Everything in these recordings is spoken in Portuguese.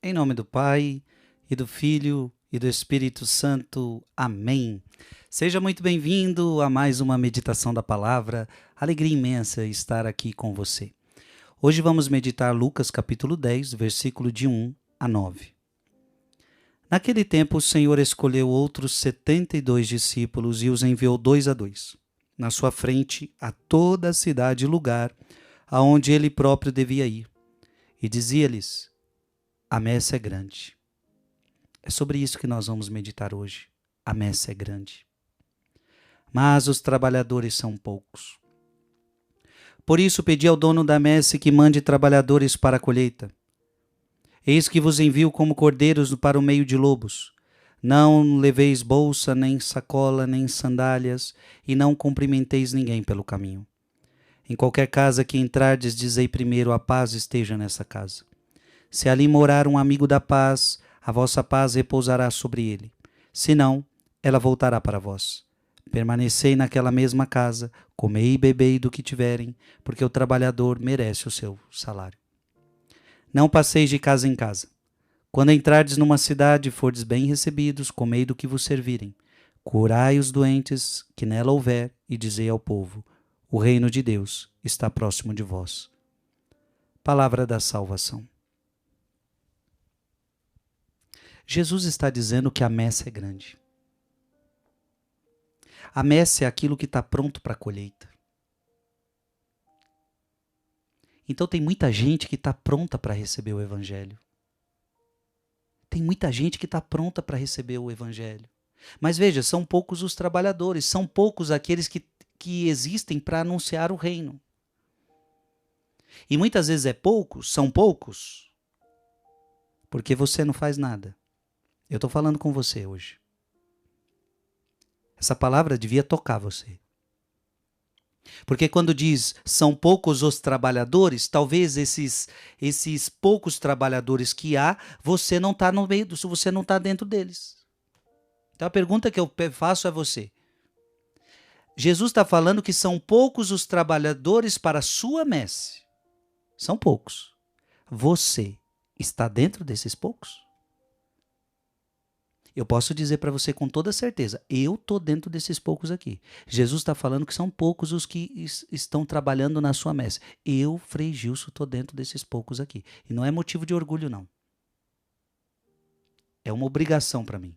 Em nome do Pai, e do Filho, e do Espírito Santo. Amém. Seja muito bem-vindo a mais uma meditação da palavra. Alegria imensa estar aqui com você. Hoje vamos meditar Lucas capítulo 10, versículo de 1 a 9. Naquele tempo o Senhor escolheu outros 72 discípulos e os enviou 2 a 2, na sua frente a toda a cidade e lugar aonde ele próprio devia ir. E dizia-lhes: a messe é grande. É sobre isso que nós vamos meditar hoje. A messe é grande, mas os trabalhadores são poucos. Por isso pedi ao dono da messe que mande trabalhadores para a colheita. Eis que vos envio como cordeiros para o meio de lobos. Não leveis bolsa, nem sacola, nem sandálias, e não cumprimenteis ninguém pelo caminho. Em qualquer casa que entrardes, dizei primeiro: a paz esteja nessa casa. Se ali morar um amigo da paz, a vossa paz repousará sobre ele. Se não, ela voltará para vós. Permanecei naquela mesma casa, comei e bebei do que tiverem, porque o trabalhador merece o seu salário. Não passeis de casa em casa. Quando entrardes numa cidade e fordes bem recebidos, comei do que vos servirem. Curai os doentes que nela houver, e dizei ao povo: o reino de Deus está próximo de vós. Palavra da salvação. Jesus está dizendo que a messe é grande. A messe é aquilo que está pronto para a colheita. Então tem muita gente que está pronta para receber o Evangelho. Tem muita gente que está pronta para receber o Evangelho. Mas veja, são poucos os trabalhadores, são poucos aqueles que existem para anunciar o reino. E muitas vezes são poucos, porque você não faz nada. Eu estou falando com você hoje. Essa palavra devia tocar você. Porque quando diz são poucos os trabalhadores, talvez esses poucos trabalhadores que há, você não está no meio, você não está dentro deles. Então a pergunta que eu faço a você: Jesus está falando que são poucos os trabalhadores para a sua messe. São poucos. Você está dentro desses poucos? Eu posso dizer para você com toda certeza, eu estou dentro desses poucos aqui. Jesus está falando que são poucos os que estão trabalhando na sua messe. Eu, Frei Gilson, estou dentro desses poucos aqui. E não é motivo de orgulho, não. É uma obrigação para mim.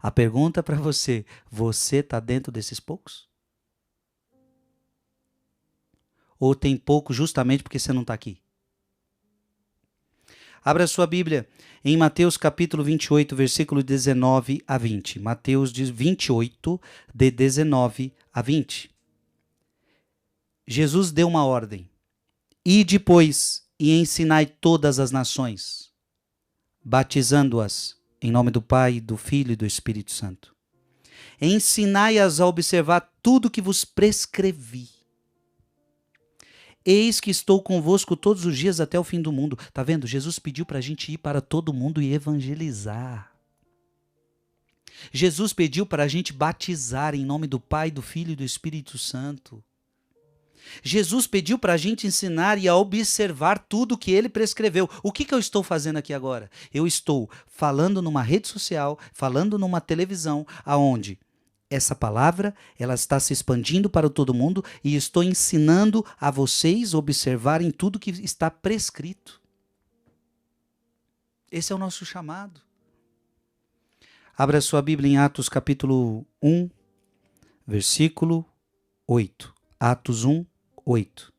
A pergunta para você: você está dentro desses poucos? Ou tem pouco justamente porque você não está aqui? Abra sua Bíblia em Mateus capítulo 28, versículo 19 a 20. Mateus 28, de 19 a 20. Jesus deu uma ordem: ide, pois, e ensinai todas as nações, batizando-as em nome do Pai, do Filho e do Espírito Santo. Ensinai-as a observar tudo que vos prescrevi. Eis que estou convosco todos os dias até o fim do mundo. Está vendo? Jesus pediu para a gente ir para todo mundo e evangelizar. Jesus pediu para a gente batizar em nome do Pai, do Filho e do Espírito Santo. Jesus pediu para a gente ensinar e a observar tudo que ele prescreveu. O que eu estou fazendo aqui agora? Eu estou falando numa rede social, falando numa televisão, aonde essa palavra, ela está se expandindo para todo mundo e estou ensinando a vocês observarem tudo que está prescrito. Esse é o nosso chamado. Abra sua Bíblia em Atos capítulo 1, versículo 8. Atos 1, 8.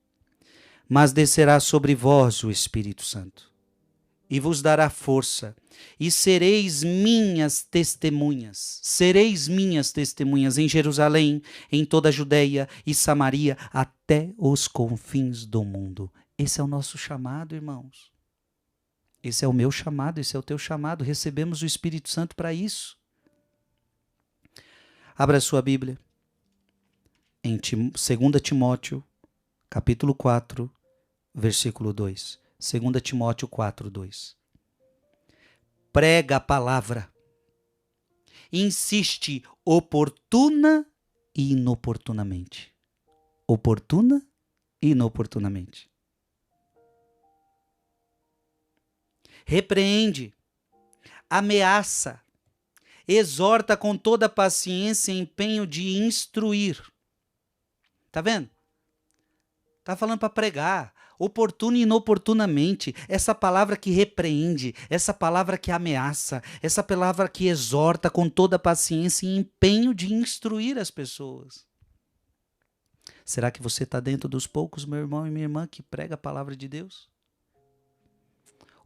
Mas descerá sobre vós o Espírito Santo, e vos dará força, e sereis minhas testemunhas em Jerusalém, em toda a Judeia e Samaria, até os confins do mundo. Esse é o nosso chamado, irmãos. Esse é o meu chamado, esse é o teu chamado. Recebemos o Espírito Santo para isso. Abra a sua Bíblia em 2 Timóteo, capítulo 4, versículo 2. 2 Timóteo 4, 2. Prega a palavra. Insiste oportuna e inoportunamente. Oportuna e inoportunamente. repreende, ameaça, exorta com toda paciência e empenho de instruir. Tá vendo? Tá falando para pregar, oportuno e inoportunamente. Essa palavra que repreende, essa palavra que ameaça, essa palavra que exorta com toda paciência e empenho de instruir as pessoas. Será que você está dentro dos poucos, meu irmão e minha irmã, que prega a palavra de Deus?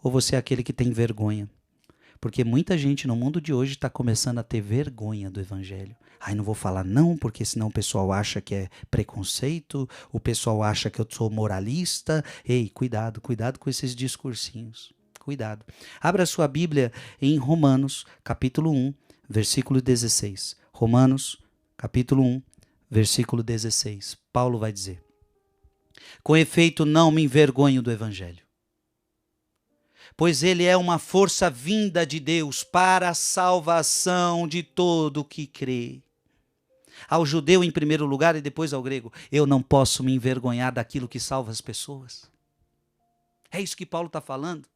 Ou você é aquele que tem vergonha? Porque muita gente no mundo de hoje está começando a ter vergonha do evangelho. Ai, não vou falar não, porque senão o pessoal acha que é preconceito, o pessoal acha que eu sou moralista. Ei, cuidado, cuidado com esses discursinhos. Cuidado. Abra sua Bíblia em Romanos, capítulo 1, versículo 16. Romanos, capítulo 1, versículo 16. Paulo vai dizer: com efeito, não me envergonho do evangelho, pois ele é uma força vinda de Deus para a salvação de todo o que crê. Ao judeu em primeiro lugar e depois ao grego. Eu não posso me envergonhar daquilo que salva as pessoas. É isso que Paulo está falando.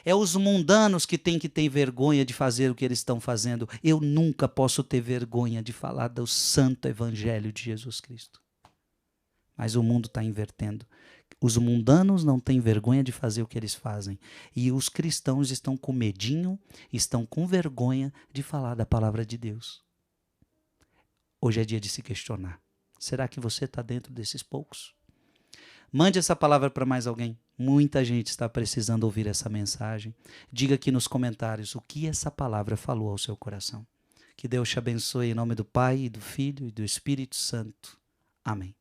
É os mundanos que têm que ter vergonha de fazer o que eles estão fazendo. Eu nunca posso ter vergonha de falar do santo evangelho de Jesus Cristo. Mas o mundo está invertendo. Os mundanos não têm vergonha de fazer o que eles fazem. E os cristãos estão com medinho, estão com vergonha de falar da palavra de Deus. Hoje é dia de se questionar. Será que você está dentro desses poucos? Mande essa palavra para mais alguém. Muita gente está precisando ouvir essa mensagem. Diga aqui nos comentários o que essa palavra falou ao seu coração. Que Deus te abençoe em nome do Pai, e do Filho e do Espírito Santo. Amém.